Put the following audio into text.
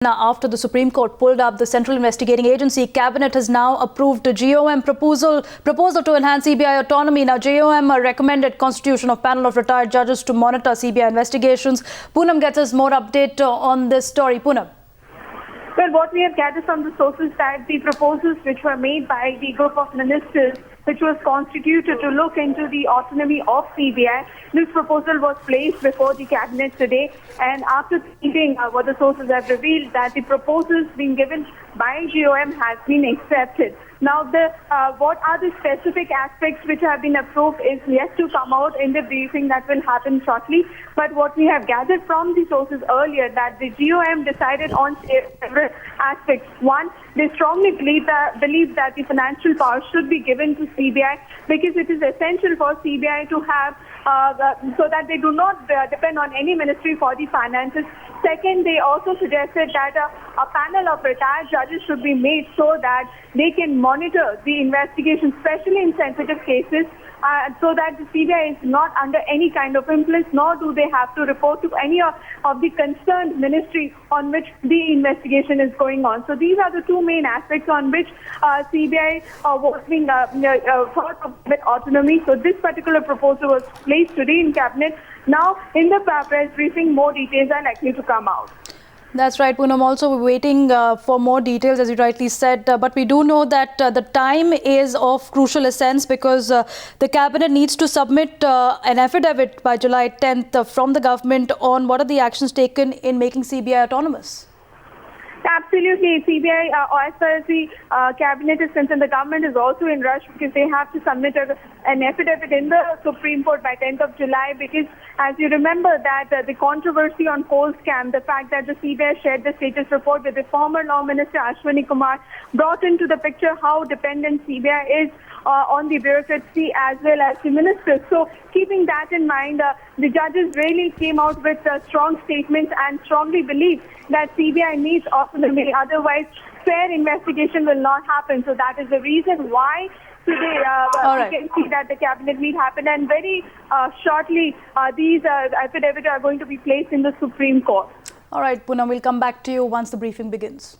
Now, after the Supreme Court pulled up the Central Investigating Agency, Cabinet has now approved a GOM proposal to enhance CBI autonomy. Now, GOM recommended constitution of panel of retired judges to monitor CBI investigations. Poonam gets us more update on this story. Poonam. Well, what we have gathered from the sources that the proposals which were made by the group of ministers which was constituted to look into the autonomy of CBI, this proposal was placed before the cabinet today, and after reading what the sources have revealed, that the proposals being given by GOM has been accepted. Now, what are the specific aspects which have been approved is yet to come out in the briefing that will happen shortly. But what we have gathered from the sources earlier, that the GOM decided on several aspects. One, they strongly believe that the financial power should be given to CBI because it is essential for CBI to have so that they do not depend on any ministry for the finances. Second, they also suggested that a panel of retired judges should be made so that they can monitor the investigation, especially in sensitive cases, so that the CBI is not under any kind of influence, nor do they have to report to any of the concerned ministry on which the investigation is going on. So these are the two main aspects on which CBI was being thought of with autonomy. So this particular proposal was placed today in Cabinet. Now, in the press briefing, more details are likely to come out. That's right, Poonam. Also, we're waiting for more details, as you rightly said. But we do know that the time is of crucial essence because the cabinet needs to submit an affidavit by July 10th from the government on what are the actions taken in making CBI autonomous. Absolutely. CBI, as far as the cabinet is concerned, the government is also in rush because they have to submit an affidavit in the Supreme Court by 10th of July because, as you remember, that the controversy on coal scam, the fact that the CBI shared the status report with the former Law Minister Ashwini Kumar, brought into the picture how dependent CBI is on the bureaucracy as well as the ministers. So, keeping that in mind, the judges really came out with strong statements and strongly believe that CBI needs autonomy. Otherwise, fair investigation will not happen. So that is the reason why today we can see that the cabinet meet happened, and very shortly these affidavits are going to be placed in the Supreme Court. All right, Poonam, we'll come back to you once the briefing begins.